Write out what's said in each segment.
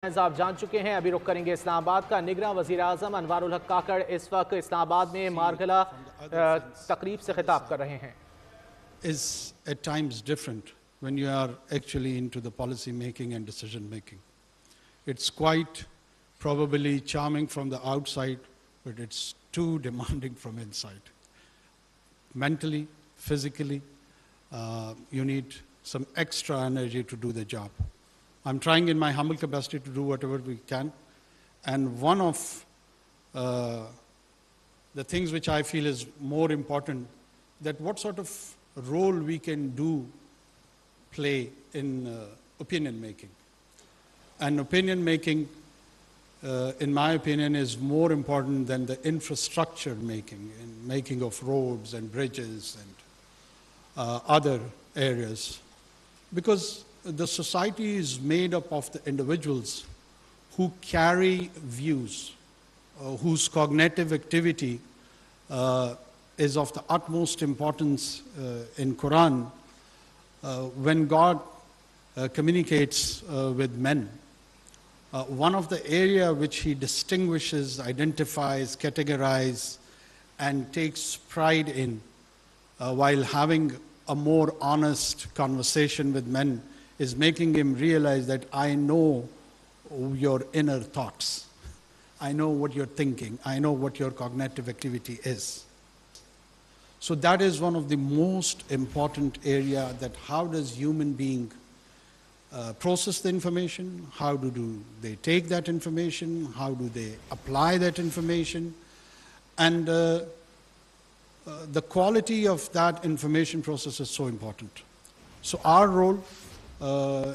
आप जान चुके हैं। अभी रुख करेंगे इस्लामाबाद का। निगरान वज़ीर आज़म अनवारुल हक काकड़ इस वक्त इस्लामाबाद में मारगला तकरीब से खिताब कर रहे हैं। Is at times different when you are actually into the policy making and decision making. It's quite probably charming from the outside, but it's too demanding from inside. Mentally, physically, you need some extra energy to do the job. I'm trying in my humble capacity to do whatever we can. And one of the things which I feel is more important, that what sort of role we can play in opinion making. And opinion making, in my opinion, is more important than the infrastructure making, in making of roads and bridges and other areas. Because the society is made up of the individuals who carry views, whose cognitive activity is of the utmost importance in Quran. When God communicates with men, one of the area which he distinguishes, identifies, categorizes, and takes pride in while having a more honest conversation with men is making him realize that I know your inner thoughts. I know what you're thinking. I know what your cognitive activity is. So that is one of the most important area, that how does human being process the information? How do they take that information? How do they apply that information? And the quality of that information process is so important. So our role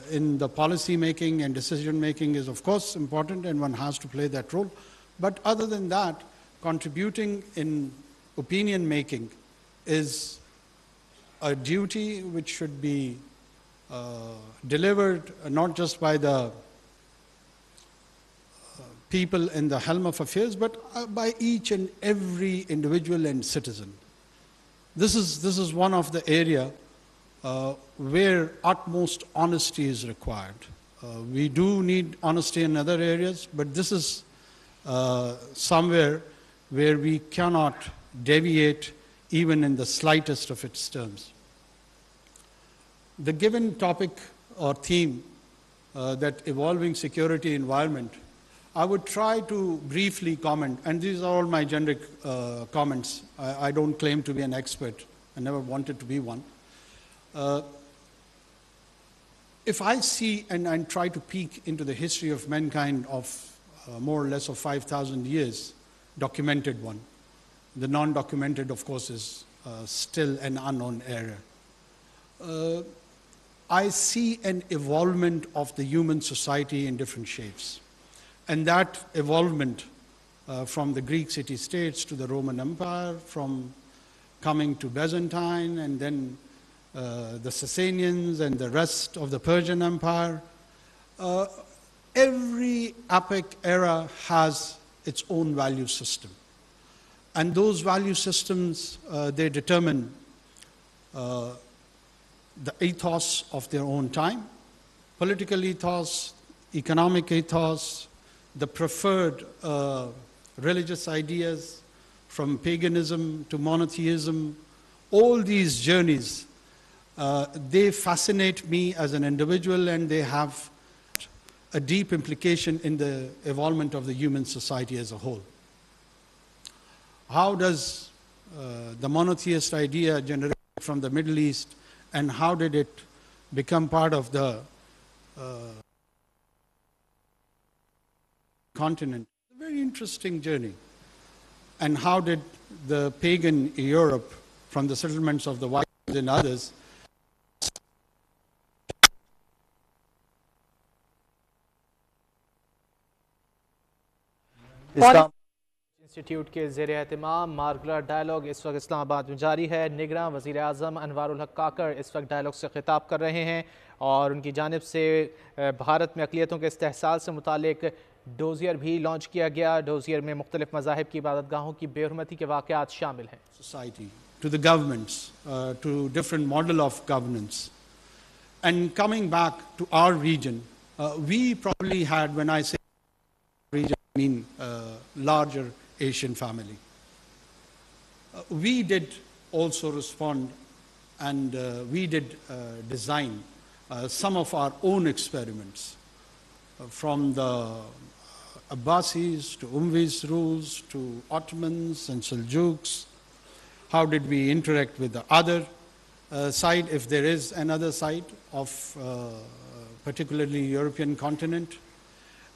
in the policy making and decision making is of course important, and one has to play that role. But other than that, contributing in opinion making is a duty which should be delivered not just by the people in the helm of affairs, but by each and every individual and citizen. This is one of the area where utmost honesty is required. We do need honesty in other areas, but this is somewhere where we cannot deviate even in the slightest of its terms. The given topic or theme, that evolving security environment, I would try to briefly comment, and these are all my generic comments. I don't claim to be an expert. I never wanted to be one. If I see and try to peek into the history of mankind of more or less of 5,000 years, documented one. The non-documented, of course, is still an unknown area. I see an evolvement of the human society in different shapes. And that evolvement from the Greek city-states to the Roman Empire, from coming to Byzantine, and then the Sasanians and the rest of the Persian Empire. Every epic era has its own value system. And those value systems, they determine the ethos of their own time, political ethos, economic ethos, the preferred religious ideas, from paganism to monotheism. All these journeys, they fascinate me as an individual, and they have a deep implication in the evolvement of the human society as a whole. How does the monotheist idea generate from the Middle East, and how did it become part of the continent? A very interesting journey. And how did the pagan Europe, from the settlements of the Vikings and others, institute के ज़ेर एहतमाम Margalla dialogue इस वक्त इस्लामाबाद में जारी है। निगरान वज़ीर आज़म अनवारुल हक काकड़ इस वक्त डायलॉग से खिताब कर रहे हैं, और उनकी जानिब से भारत में अक़लियतों के इस्तेहसाल से मुतालिक डोजियर भी लॉन्च किया गया। डोजियर में मुख्तलिफ मज़ाहिब की इबादतगाहों की बेहुरमती के वाक़यात शामिल हैं। Society, to the governments, to different model of governance. And coming back to our region, We probably had, when I say region, I mean larger Asian family. We did also respond, and we did design some of our own experiments, from the Abbasis to Umayyads rules to Ottomans and Seljuks. How did we interact with the other side, if there is another side of particularly European continent?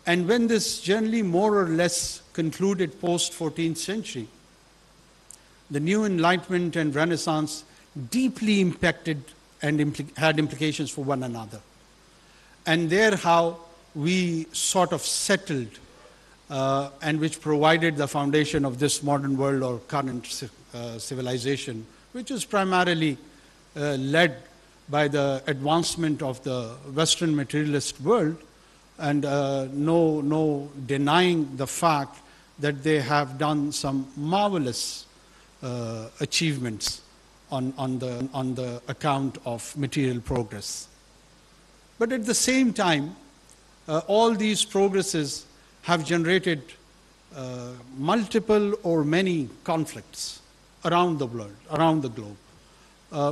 And when this generally more or less concluded post 14th century, the new Enlightenment and Renaissance deeply impacted and had implications for one another. And there how we sort of settled and which provided the foundation of this modern world or current civilization, which is primarily led by the advancement of the Western materialist world, and no denying the fact that they have done some marvelous achievements on the account of material progress. But at the same time, all these progresses have generated multiple or many conflicts around the world, around the globe,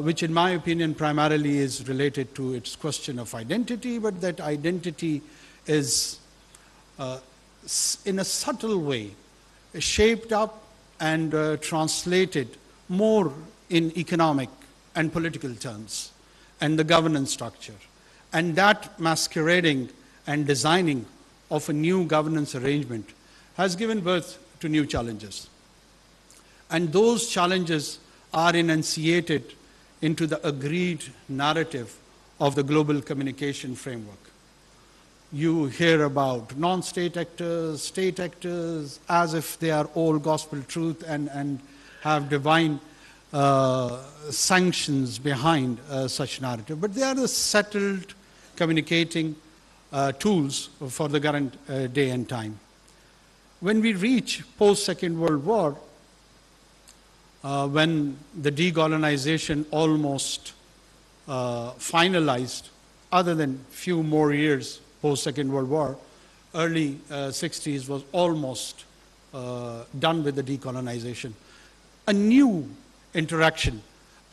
which in my opinion primarily is related to its question of identity, but that identity is in a subtle way shaped up and translated more in economic and political terms and the governance structure. And that masquerading and designing of a new governance arrangement has given birth to new challenges. And those challenges are enunciated into the agreed narrative of the global communication framework. You hear about non-state actors, state actors, as if they are all gospel truth and have divine sanctions behind such narrative. But they are the settled communicating tools for the current day and time. When we reach post-Second World War, when the decolonization almost finalized, other than few more years post-Second World War, early 60s was almost done with the decolonization. A new interaction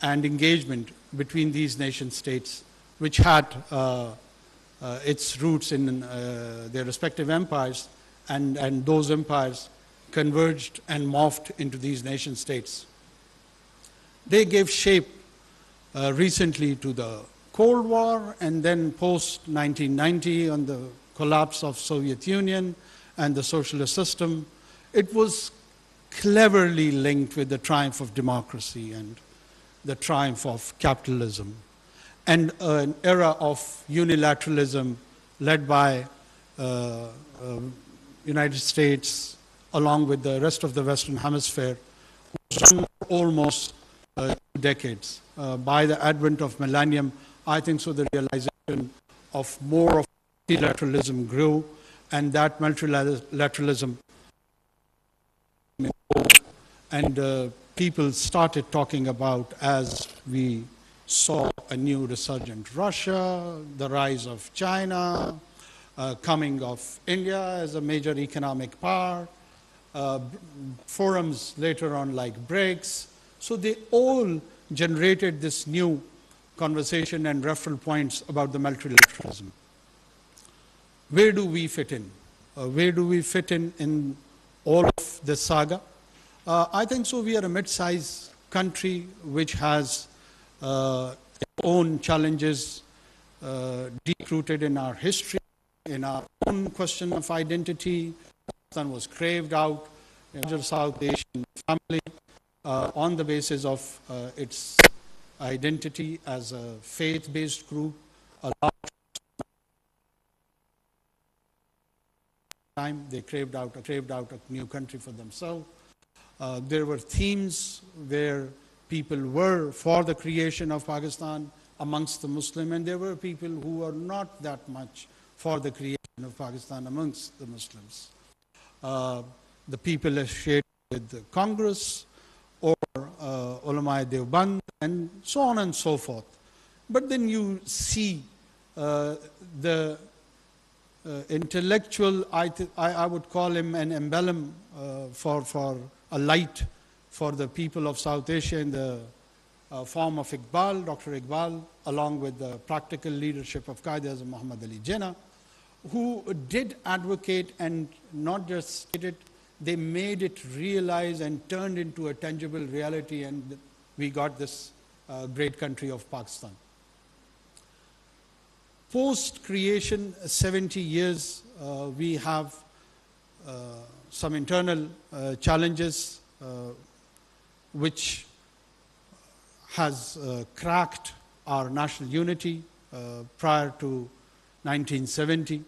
and engagement between these nation states, which had its roots in their respective empires, and those empires converged and morphed into these nation states. They gave shape recently to the Cold War, and then post-1990 on the collapse of Soviet Union and the socialist system. It was cleverly linked with the triumph of democracy and the triumph of capitalism, and an era of unilateralism led by United States along with the rest of the Western Hemisphere, was run almost 2 decades. By the advent of millennium, I think so the realization of more of multilateralism grew, and that multilateralism, and people started talking about, as we saw a new resurgent Russia, the rise of China, coming of India as a major economic power, forums later on like BRICS. So they all generated this new conversation and referral points about the multilateralism. Where do we fit in? Where do we fit in all of this saga? I think so we are a mid-sized country which has its own challenges deep-rooted in our history, in our own question of identity. Pakistan was craved out in the South Asian family on the basis of its identity as a faith-based group. A lot of time they craved out a new country for themselves. There were themes where people were for the creation of Pakistan amongst the Muslim, and there were people who were not that much for the creation of Pakistan amongst the Muslims. The people associated with the Congress or Ulama Deoband and so on and so forth. But then you see the intellectual, I would call him an emblem for a light for the people of South Asia in the form of Iqbal, Dr. Iqbal, along with the practical leadership of Qaeda Muhammad Ali Jinnah, who did advocate and not just stated, they made it realize and turned into a tangible reality, and we got this great country of Pakistan. Post-creation, 70 years, we have some internal challenges which has cracked our national unity. Prior to 1970,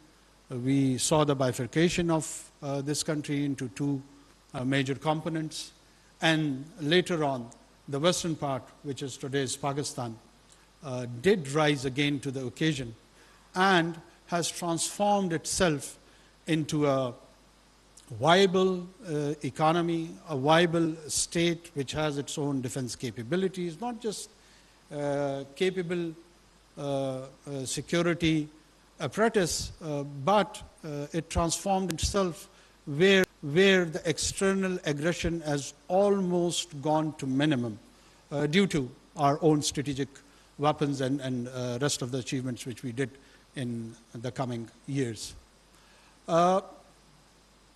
we saw the bifurcation of this country into two major components, and later on, the western part, which is today's Pakistan, did rise again to the occasion and has transformed itself into a viable economy, a viable state which has its own defense capabilities, not just capable security apparatus, but it transformed itself where the external aggression has almost gone to minimum due to our own strategic weapons and rest of the achievements which we did in the coming years.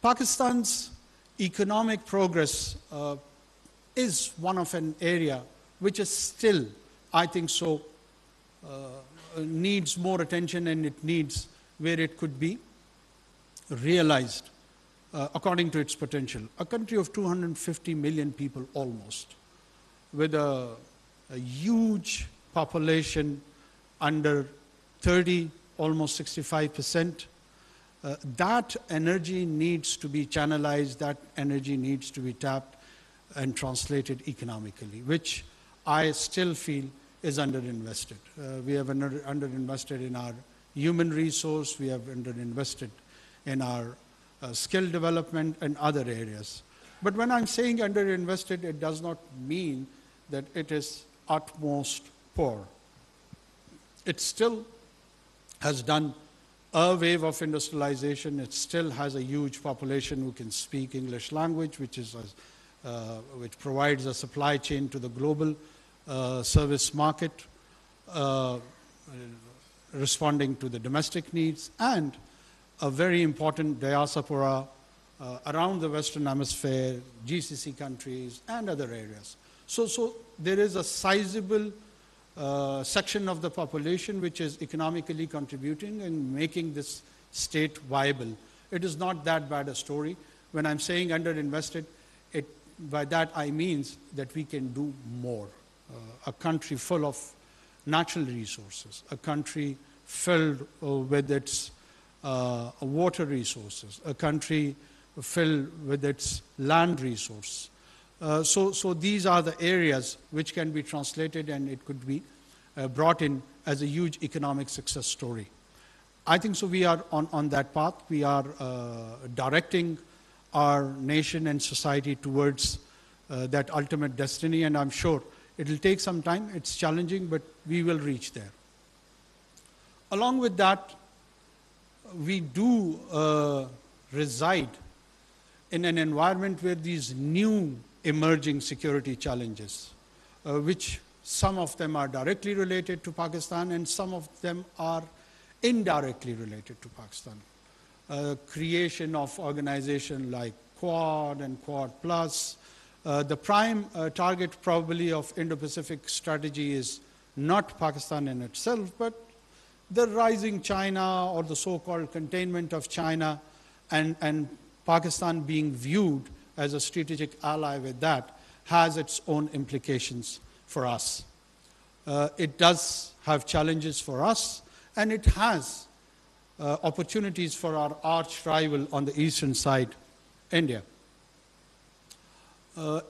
Pakistan's economic progress is one of an area which is still, I think so, needs more attention, and it needs where it could be realized according to its potential. A country of 250 million people almost, with a huge population under 30, almost 65%. That energy needs to be channelized, that energy needs to be tapped and translated economically, which I still feel is underinvested. We have underinvested in our human resource, we have underinvested in our skill development and other areas. But when I'm saying underinvested, it does not mean that it is utmost poor. It still has done a wave of industrialization. It still has a huge population who can speak English language, which provides a supply chain to the global service market, responding to the domestic needs, and a very important diaspora around the Western Hemisphere, GCC countries, and other areas. So there is a sizable section of the population which is economically contributing and making this state viable. It is not that bad a story. When I'm saying underinvested, by that I mean that we can do more. A country full of natural resources, a country filled with its water resources, a country filled with its land resource. So these are the areas which can be translated, and it could be brought in as a huge economic success story. I think so we are on that path. We are directing our nation and society towards that ultimate destiny, and I'm sure it will take some time. It's challenging, but we will reach there. Along with that, we do reside in an environment where these new emerging security challenges, which some of them are directly related to Pakistan and some of them are indirectly related to Pakistan. Creation of organizations like Quad and Quad Plus. The prime target probably of Indo-Pacific strategy is not Pakistan in itself, but the rising China, or the so-called containment of China, and Pakistan being viewed as a strategic ally with that has its own implications for us. It does have challenges for us, and it has opportunities for our arch rival on the eastern side, India.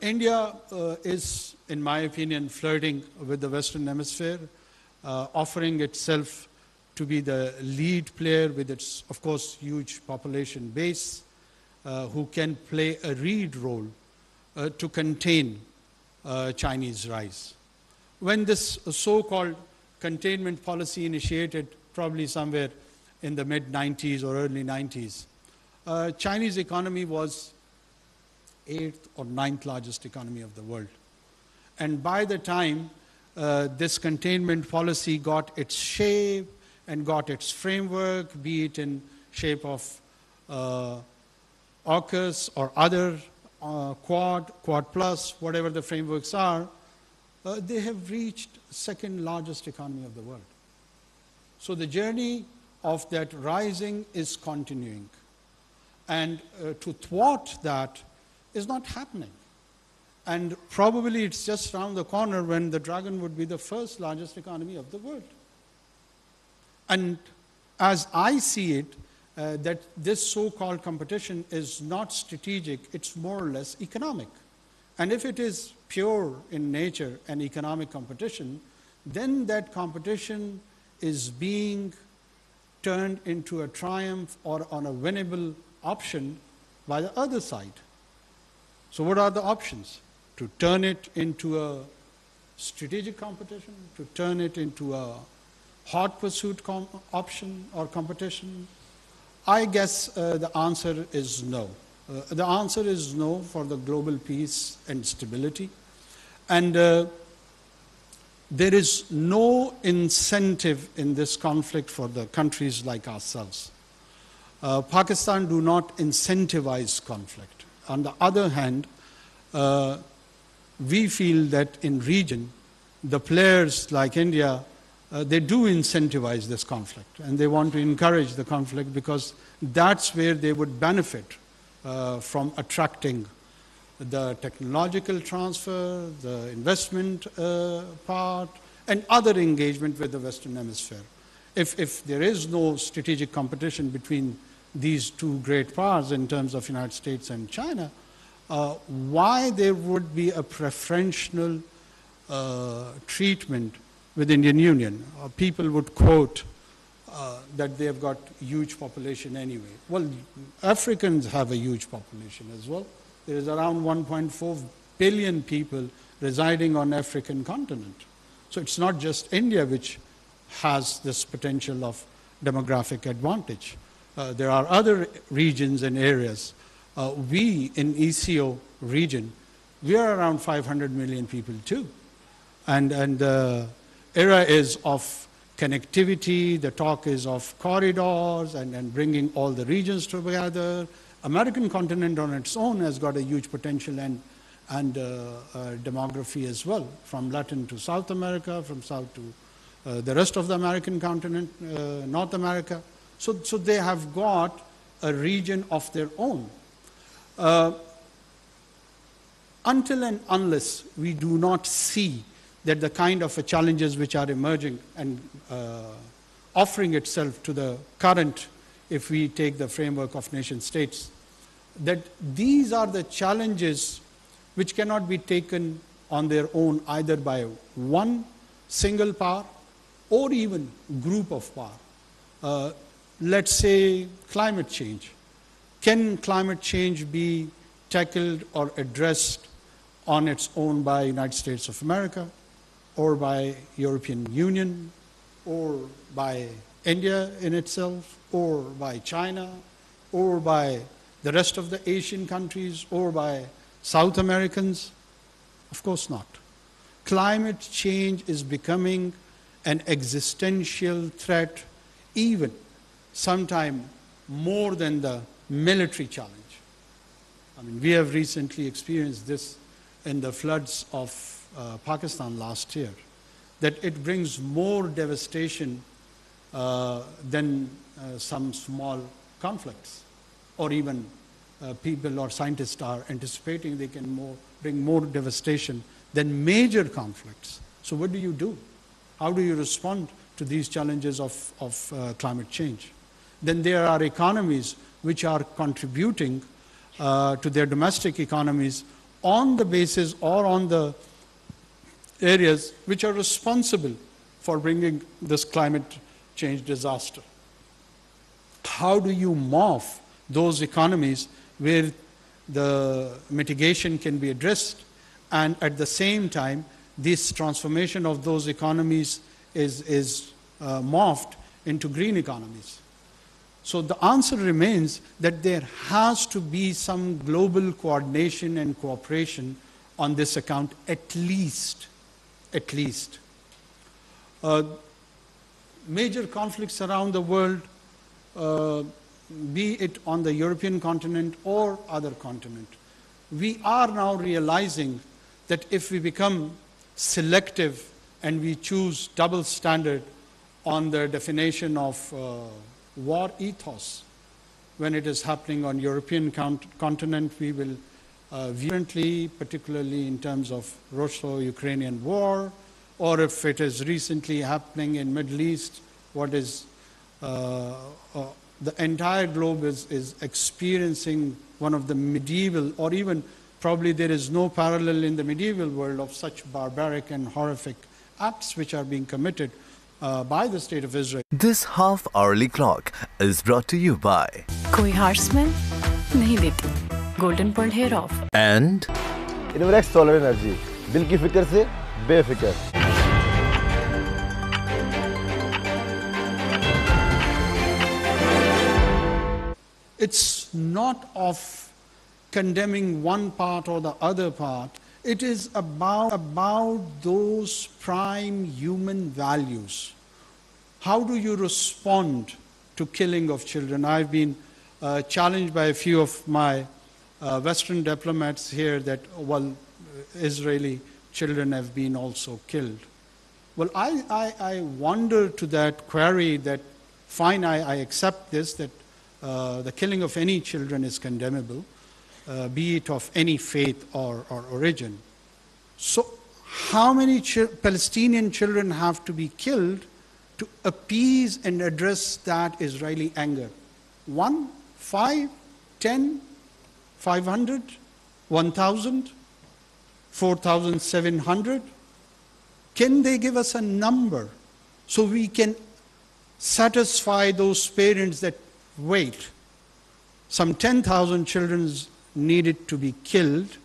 India is, in my opinion, flirting with the Western Hemisphere, offering itself to be the lead player with its, of course, huge population base, who can play a lead role to contain Chinese rise. When this so-called containment policy initiated, probably somewhere in the mid-90s or early 90s, Chinese economy was 8th or 9th largest economy of the world. And by the time this containment policy got its shape and got its framework, be it in shape of AUKUS or other Quad Plus, whatever the frameworks are, they have reached second largest economy of the world. So the journey of that rising is continuing. And to thwart that is not happening. And probably it's just around the corner when the dragon would be the first largest economy of the world. And as I see it, that this so-called competition is not strategic, it's more or less economic. And if it is pure in nature and economic competition, then that competition is being turned into a triumph or on a winnable option by the other side. So what are the options? To turn it into a strategic competition, to turn it into a hot pursuit option or competition? I guess the answer is no. The answer is no for the global peace and stability. And there is no incentive in this conflict for the countries like ourselves. Pakistan do not incentivize conflict. On the other hand, we feel that in region, the players like India, they do incentivize this conflict, and they want to encourage the conflict because that's where they would benefit from attracting the technological transfer, the investment part, and other engagement with the Western Hemisphere. If there is no strategic competition between these two great powers in terms of United States and China, why there would be a preferential treatment with Indian Union? People would quote that they have got huge population anyway. Well, Africans have a huge population as well. There is around 1.4 billion people residing on African continent. So it's not just India which has this potential of demographic advantage. There are other regions and areas. We in ECO region, we are around 500 million people too. And the era is of connectivity, the talk is of corridors and bringing all the regions together. American continent on its own has got a huge potential and demography as well, from Latin to South America, from South to the rest of the American continent, North America. So they have got a region of their own. Until and unless we do not see that the kind of challenges which are emerging and offering itself to the current, if we take the framework of nation states, that these are the challenges which cannot be taken on their own either by one single power or even group of power. Let's say climate change. Can climate change be tackled or addressed on its own by United States of America, or by European Union, or by India in itself, or by China, or by the rest of the Asian countries, or by South Americans? Of course not. Climate change is becoming an existential threat, even sometime more than the military challenge. I mean, we have recently experienced this in the floods of Pakistan last year, that it brings more devastation than some small conflicts, or even people or scientists are anticipating they can bring more devastation than major conflicts. So what do you do? How do you respond to these challenges of climate change? Then there are economies which are contributing to their domestic economies on the basis or on the areas which are responsible for bringing this climate change disaster. How do you morph those economies where the mitigation can be addressed, and at the same time this transformation of those economies is morphed into green economies? So the answer remains that there has to be some global coordination and cooperation on this account, at least. At least. Major conflicts around the world, be it on the European continent or other continent, we are now realizing that if we become selective and we choose double standard on the definition of war ethos, when it is happening on European continent, we will violently, particularly in terms of Russo-Ukrainian war, or if it is recently happening in Middle East, what is the entire globe is experiencing one of the medieval, or even probably there is no parallel in the medieval world of such barbaric and horrific acts which are being committed by the state of Israel. This half-hourly clock is brought to you by कोई harsh smell नहीं देती. Golden Pearl Hair Off. And Innovex solar energy, दिल की फिक्र से बेफिक्र. It's not of condemning one part or the other part. It is about those prime human values. How do you respond to killing of children? I've been challenged by a few of my Western diplomats here that, well, Israeli children have been also killed. Well, I wonder to that query that, fine, I accept this, that the killing of any children is condemnable, be it of any faith or origin. So how many Palestinian children have to be killed to appease and address that Israeli anger? 1, 5, 10, 500, 1,000, 4,700? Can they give us a number so we can satisfy those parents that, wait, some 10,000 children needed to be killed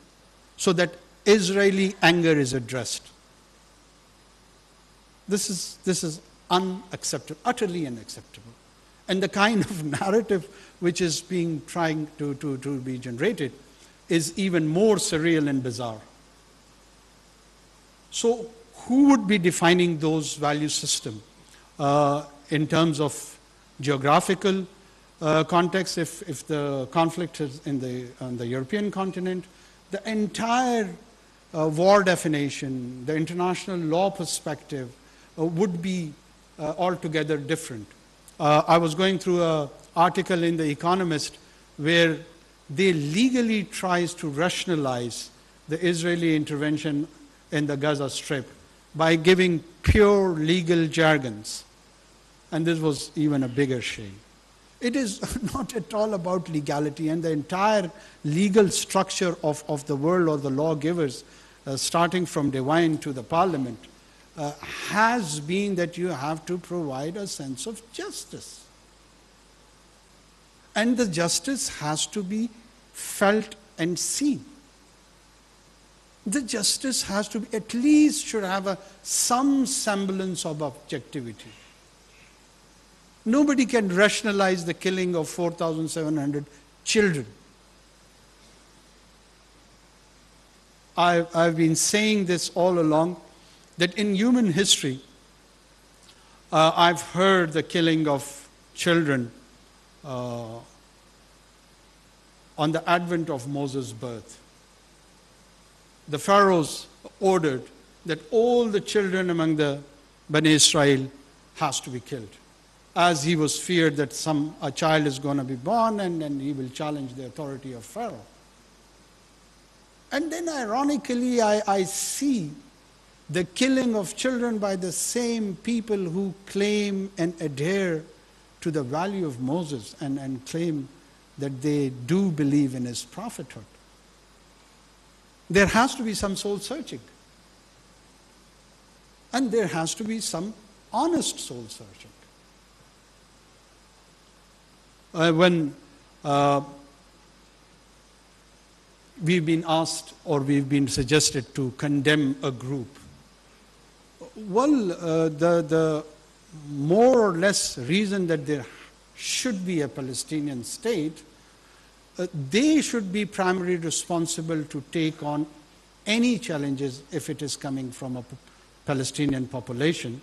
so that Israeli anger is addressed? This is unacceptable, utterly unacceptable. And the kind of narrative which is being trying to be generated is even more surreal and bizarre. So who would be defining those value system in terms of geographical context? If the conflict is on the European continent, the entire war definition, the international law perspective would be altogether different. I was going through an article in The Economist where they legally tries to rationalize the Israeli intervention in the Gaza Strip by giving pure legal jargons. And this was even a bigger shame. It is not at all about legality, and the entire legal structure of the world or the lawgivers, starting from divine to the parliament, has been that you have to provide a sense of justice. And the justice has to be felt and seen. The justice has to be, at least should have some semblance of objectivity. Nobody can rationalize the killing of 4,700 children. I've been saying this all along, that in human history, I've heard the killing of children on the advent of Moses' birth. The pharaohs ordered that all the children among the Bani Israel has to be killed, as he was feared that a child is going to be born and he will challenge the authority of Pharaoh. And then ironically, I see the killing of children by the same people who claim and adhere to the value of Moses and claim that they do believe in his prophethood. There has to be some soul searching. And there has to be some honest soul searching. When we've been asked or we've been suggested to condemn a group, well, the more or less reason that there should be a Palestinian state, they should be primarily responsible to take on any challenges if it is coming from a Palestinian population.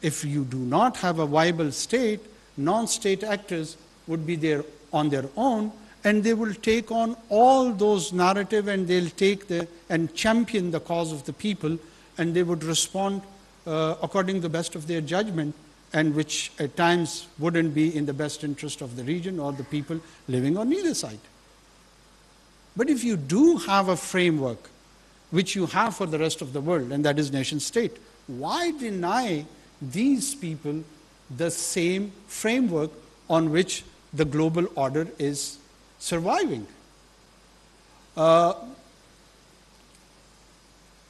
If you do not have a viable state, non-state actors would be there on their own, and they will take on all those narrative, and they'll take and champion the cause of the people, and they would respond according to the best of their judgment, and which at times wouldn't be in the best interest of the region or the people living on either side. But if you do have a framework, which you have for the rest of the world, and that is nation state, why deny these people the same framework on which the global order is surviving?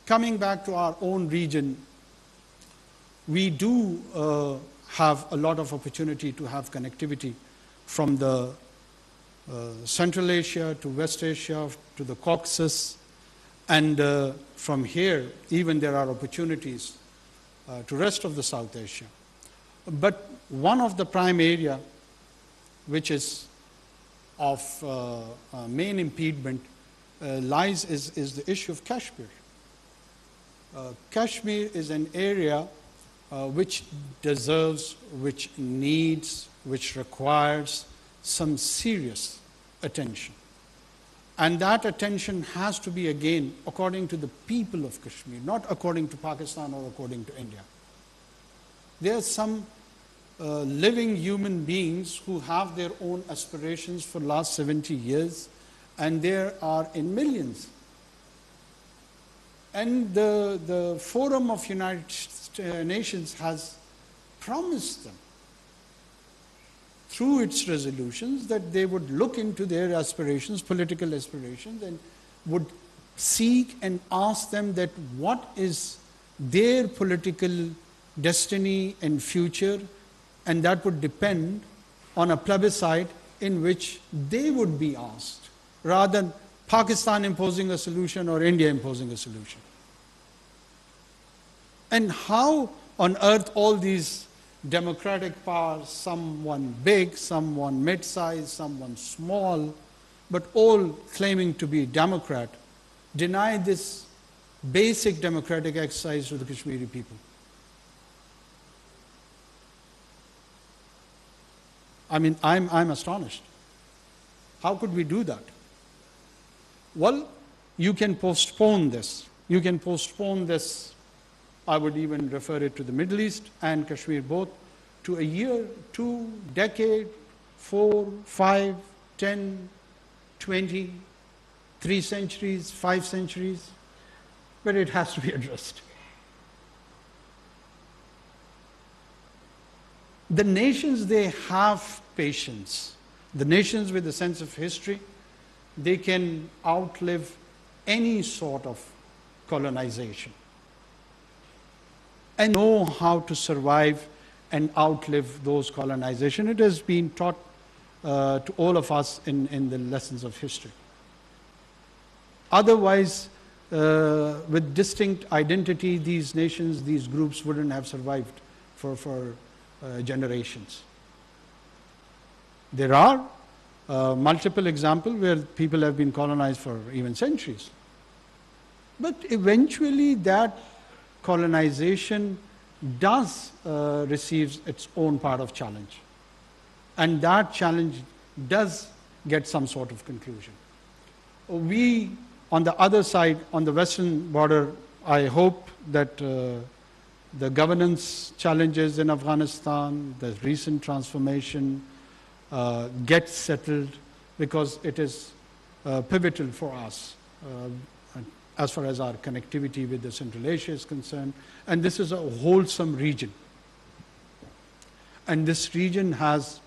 Coming back to our own region, we do have a lot of opportunity to have connectivity from the Central Asia to West Asia to the Caucasus, and from here even there are opportunities to rest of the South Asia. But one of the prime area which is of main impediment is the issue of Kashmir. Kashmir is an area which deserves, which needs, which requires some serious attention. And that attention has to be, again, according to the people of Kashmir, not according to Pakistan or according to India. There are some living human beings who have their own aspirations for the last 70 years, and there are in millions. And the Forum of United Nations has promised them through its resolutions that they would look into their aspirations, political aspirations, and would seek and ask them that what is their political destiny and future, and that would depend on a plebiscite in which they would be asked, rather than Pakistan imposing a solution or India imposing a solution. And how on earth all these democratic powers, someone big, someone mid-sized, someone small, but all claiming to be Democrat, deny this basic democratic exercise to the Kashmiri people? I mean, I'm astonished. How could we do that? Well, you can postpone this. You can postpone this. I would even refer it to the Middle East and Kashmir both, to a year, 2 decade, 4, 5, 10, 20, 3 centuries, 5 centuries, but it has to be addressed. The nations, they have patience. The nations with a sense of history, they can outlive any sort of colonization and know how to survive and outlive those colonization. It has been taught to all of us in the lessons of history. Otherwise, with distinct identity, these nations, these groups wouldn't have survived for generations. There are multiple examples where people have been colonized for even centuries. But eventually that colonization does receive its own part of challenge. And that challenge does get some sort of conclusion. We, on the other side, on the western border, I hope that the governance challenges in Afghanistan, the recent transformation get settled, because it is pivotal for us as far as our connectivity with the Central Asia is concerned. And this is a wholesome region. And this region has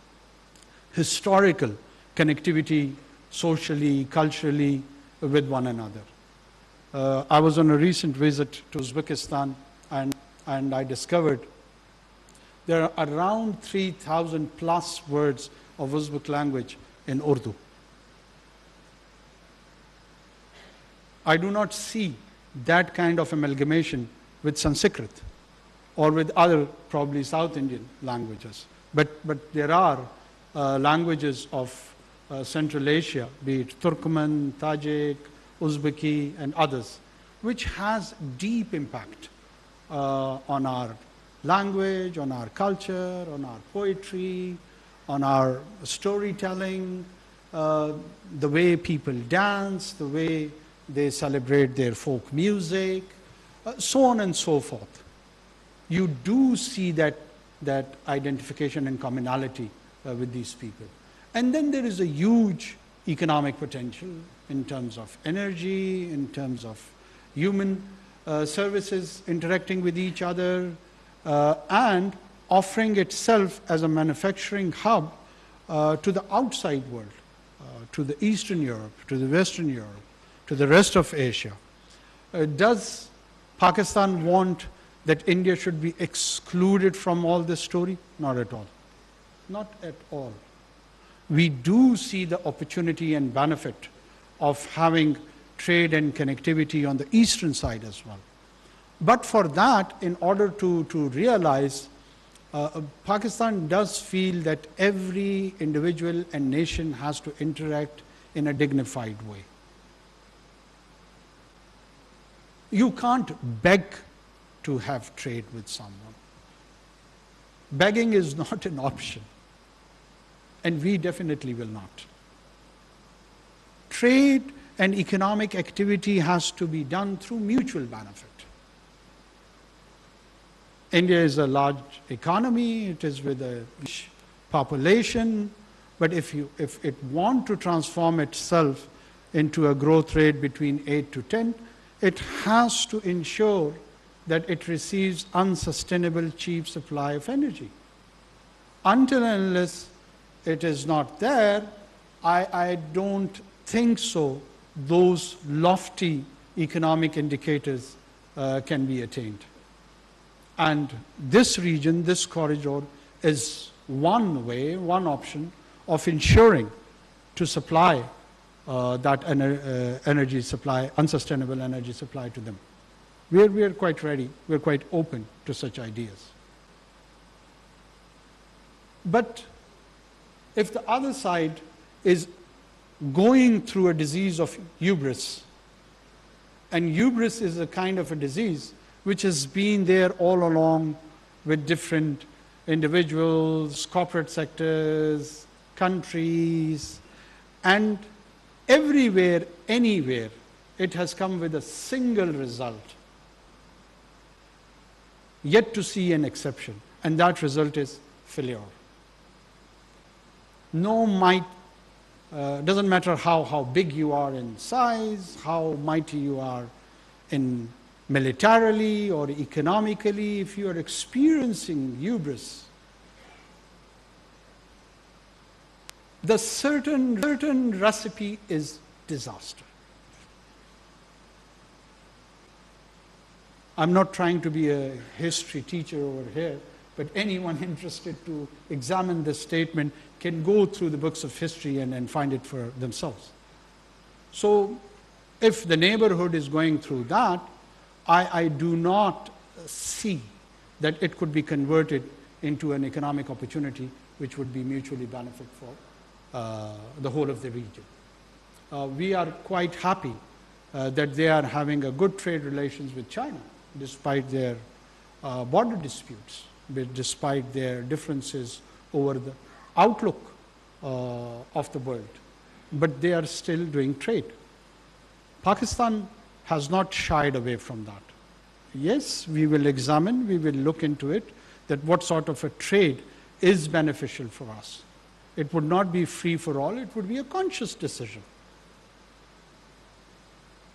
historical connectivity socially, culturally, with one another. I was on a recent visit to Uzbekistan, and I discovered there are around 3,000 plus words of Uzbek language in Urdu. I do not see that kind of amalgamation with Sanskrit or with other probably South Indian languages. But there are languages of Central Asia, be it Turkmen, Tajik, Uzbeki, and others, which has deep impact on our language, on our culture, on our poetry, on our storytelling, the way people dance, the way they celebrate their folk music, so on and so forth. You do see that identification and commonality with these people. And then there is a huge economic potential in terms of energy, in terms of human services interacting with each other, and offering itself as a manufacturing hub to the outside world, to the Eastern Europe, to the Western Europe, to the rest of Asia. Does Pakistan want that India should be excluded from all this story? Not at all. Not at all. We do see the opportunity and benefit of having trade and connectivity on the eastern side as well. But for that, in order to realize, Pakistan does feel that every individual and nation has to interact in a dignified way. You can't beg to have trade with someone. Begging is not an option, and we definitely will not. Trade and economic activity has to be done through mutual benefit. India is a large economy, it is with a rich population, but if it wants to transform itself into a growth rate between 8 to 10, it has to ensure that it receives unsustainable cheap supply of energy. Until and unless it is not there, I don't think so those lofty economic indicators can be attained. And this region, this corridor, is one way, one option of ensuring to supply that energy supply, unsustainable energy supply to them. We are quite ready, we are quite open to such ideas. But if the other side is going through a disease of hubris, and hubris is a kind of a disease which has been there all along with different individuals, corporate sectors, countries, and everywhere, anywhere, it has come with a single result. Yet to see an exception, and that result is failure. No might, doesn't matter how big you are in size, how mighty you are in militarily or economically, if you are experiencing hubris, the certain recipe is disaster. I'm not trying to be a history teacher over here, but anyone interested to examine this statement can go through the books of history and find it for themselves. So if the neighborhood is going through that, I do not see that it could be converted into an economic opportunity which would be mutually benefit for the whole of the region. We are quite happy that they are having a good trade relations with China, despite their border disputes, despite their differences over the outlook of the world. But they are still doing trade. Pakistan has not shied away from that. Yes, we will examine, we will look into it, that what sort of a trade is beneficial for us. It would not be free for all, it would be a conscious decision.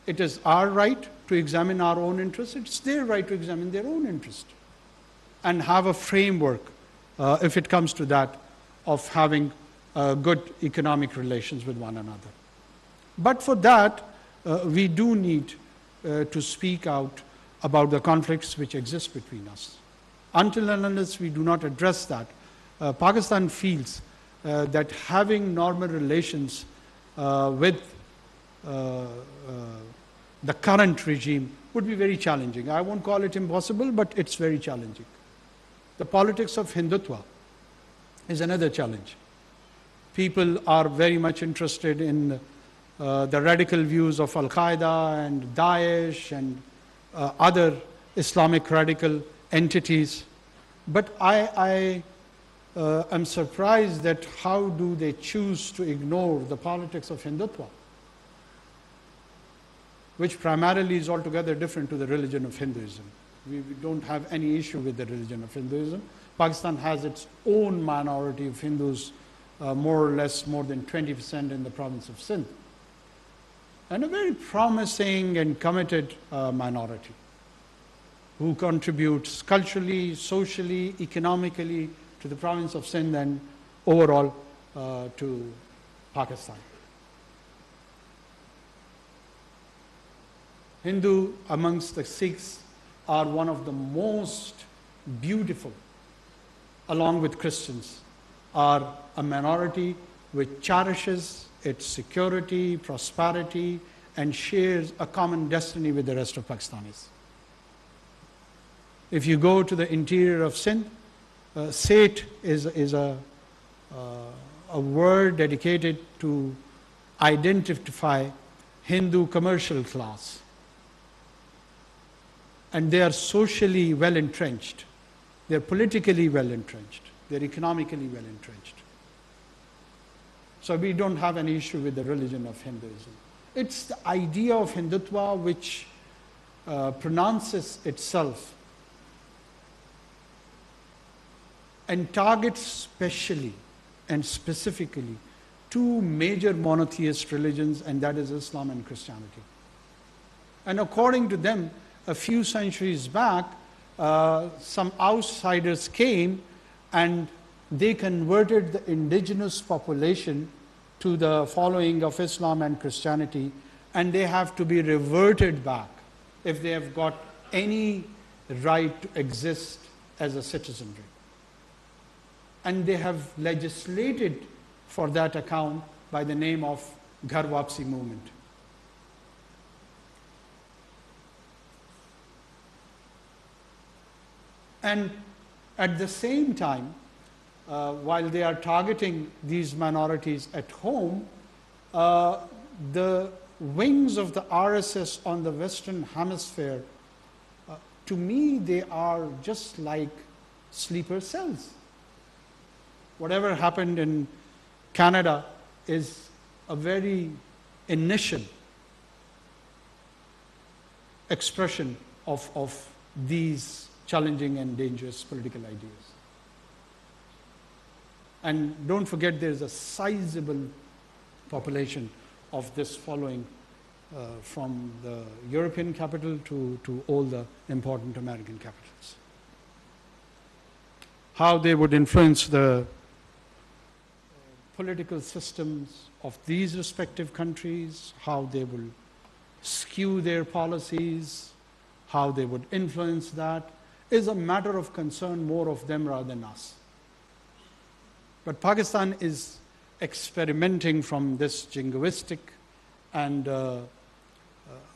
It is our right to examine our own interests, it's their right to examine their own interest and have a framework, if it comes to that, of having good economic relations with one another. But for that, we do need to speak out about the conflicts which exist between us. Until and unless we do not address that, Pakistan feels that having normal relations with the current regime would be very challenging. I won't call it impossible, but it's very challenging. The politics of Hindutva is another challenge. people are very much interested in the radical views of Al-Qaeda and Daesh and other Islamic radical entities. But I am surprised that how do they choose to ignore the politics of Hindutva, which primarily is altogether different to the religion of Hinduism. We don't have any issue with the religion of Hinduism. Pakistan has its own minority of Hindus, more or less more than 20% in the province of Sindh, and a very promising and committed minority who contributes culturally, socially, economically to the province of Sindh and overall to Pakistan. Hindu amongst the Sikhs are one of the most beautiful, along with Christians, are a minority which cherishes its security, prosperity, and shares a common destiny with the rest of Pakistanis. If you go to the interior of Sindh, Seth is a word dedicated to identify Hindu commercial class. And they are socially well entrenched, they are politically well entrenched, they are economically well entrenched. So we don't have any issue with the religion of Hinduism. It's the idea of Hindutva which pronounces itself and targets specially and specifically two major monotheist religions, and that is Islam and Christianity. And according to them, a few centuries back, some outsiders came and they converted the indigenous population to the following of Islam and Christianity, and they have to be reverted back if they have got any right to exist as a citizenry. And they have legislated for that account by the name of Ghar Wapsi movement. And at the same time, while they are targeting these minorities at home, the wings of the RSS on the Western Hemisphere, to me, they are just like sleeper cells. Whatever happened in Canada is a very initial expression of these challenging and dangerous political ideas. And don't forget, there's a sizable population of this following from the European capital to all the important American capitals. How they would influence the political systems of these respective countries, how they will skew their policies, how they would influence that, is a matter of concern more of them rather than us. But Pakistan is experimenting from this jingoistic and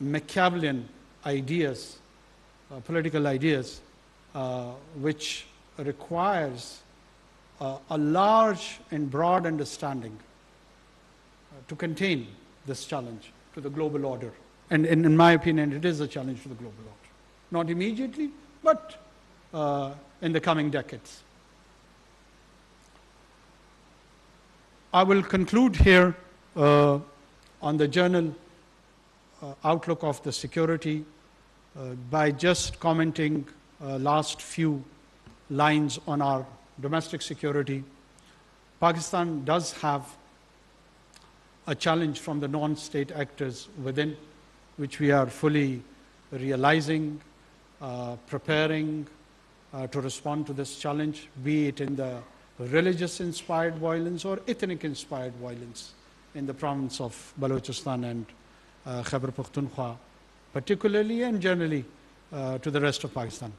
Machiavellian ideas, political ideas, which requires a large and broad understanding to contain this challenge to the global order. And in my opinion, it is a challenge to the global order. Not immediately, but in the coming decades. I will conclude here on the general outlook of the security by just commenting last few lines on our domestic security. Pakistan does have a challenge from the non-state actors within, which we are fully realizing, preparing to respond to this challenge, be it in the religious-inspired violence or ethnic-inspired violence in the province of Balochistan and Khyber Pakhtunkhwa, particularly and generally to the rest of Pakistan.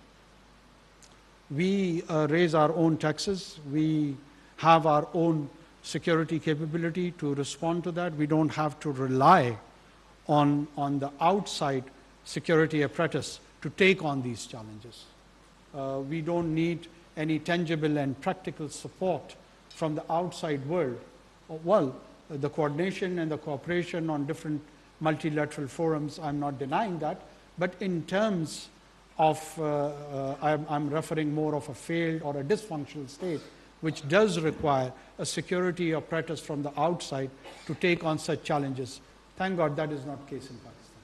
We raise our own taxes. We have our own security capability to respond to that. We don't have to rely on the outside security apparatus to take on these challenges. We don't need any tangible and practical support from the outside world well, the coordination and the cooperation on different multilateral forums, I'm not denying that. But in terms of, I'm referring more of a failed or a dysfunctional state, which does require a security apparatus from the outside to take on such challenges. Thank God that is not the case in Pakistan.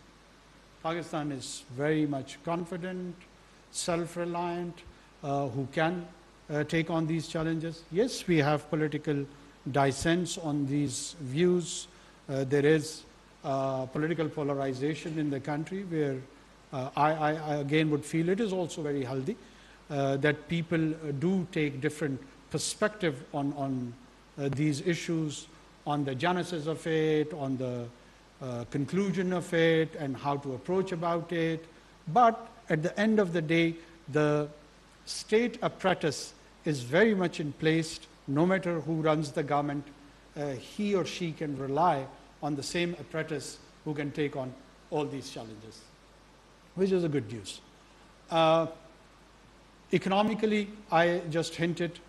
Pakistan is very much confident, self-reliant, who can take on these challenges. Yes, we have political dissents on these views. There is political polarization in the country where I again would feel it is also very healthy that people do take different perspective on these issues, on the genesis of it, on the conclusion of it, and how to approach about it. But at the end of the day, the state apparatus is very much in place. No matter who runs the government, he or she can rely on the same apparatus who can take on all these challenges, which is a good news. Economically, I just hinted,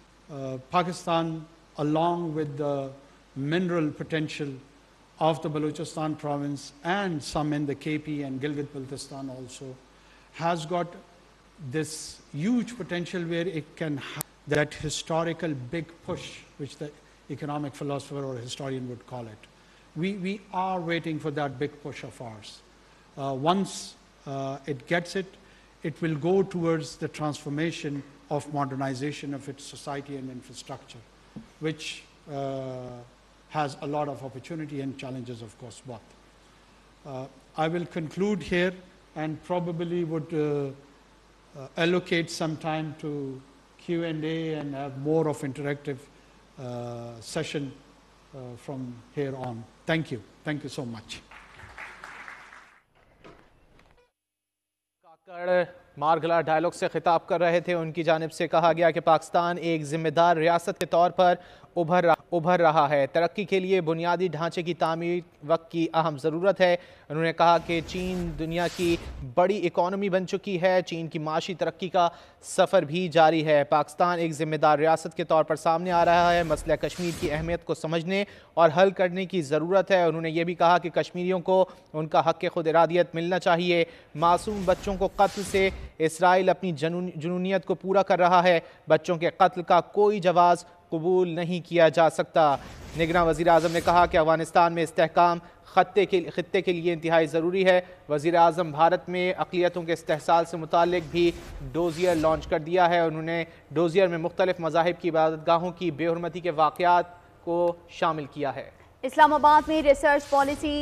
Pakistan, along with the mineral potential of the Balochistan province and some in the KP and Gilgit-Baltistan also, has got this huge potential where it can have that historical big push, which the economic philosopher or historian would call it. We are waiting for that big push of ours. Once it gets it, it will go towards the transformation of modernization of its society and infrastructure, which has a lot of opportunity and challenges, of course, both. I will conclude here and probably would allocate some time to Q&A and have more of interactive session from here on. Thank you. Thank you so much. Kakar Margalla dialogue से खिताब कर रहे थे। उनकी जानिब से कहा गया कि पाकिस्तान एक जिम्मेदार रियासत के तौर पर उभर रहा है। तरक्की के लिए बुनियादी ढांचे की तामीर वक्त की अहम ज़रूरत है। उन्होंने कहा कि चीन दुनिया की बड़ी इकॉनमी बन चुकी है। चीन की माशी तरक्की का सफ़र भी जारी है। पाकिस्तान एक ज़िम्मेदार रियासत के तौर पर सामने आ रहा है। मसला कश्मीर की अहमियत को समझने और हल करने की ज़रूरत है। उन्होंने ये भी कहा कि कश्मीरियों को उनका हक़ खुद इरादियत मिलना चाहिए। मासूम बच्चों को कत्ल से इसराइल अपनी जुनूनियत को पूरा कर रहा है। बच्चों के कत्ल का कोई जवाज़ कबूल नहीं किया जा सकता। निगरान वज़ीर आज़म ने कहा कि अफ़गानिस्तान में इस्तेहकाम खत्ते के लिए इंतहाई ज़रूरी है। वज़ीर आज़म भारत में अक़लियतों के इस्तेहसाल से मुतालिक भी डोज़ियर लॉन्च कर दिया है। उन्होंने डोज़ियर में मुख्तलिफ मज़ाहिब की इबादतगाहों की बेहुरमती के वाक़यात को शामिल किया है। इस्लामाबाद में रिसर्च पॉलिसी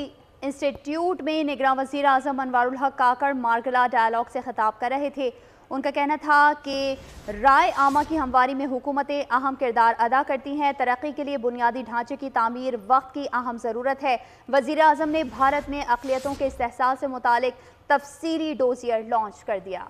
इंस्टीट्यूट में निगरान वज़ीर आज़म अनवारुल हक काकड़ मारगला डायलॉग से खिताब कर रहे थे। उनका कहना था कि राय आमा की हमवारी में हुकूमतें अहम किरदार अदा करती हैं। तरक्की के लिए बुनियादी ढांचे की तामीर वक्त की अहम ज़रूरत है। वज़ीर आज़म ने भारत में अक़लियतों के इस्तेहसाल से मुतालिक तफसीली डोज़ियर लॉन्च कर दिया।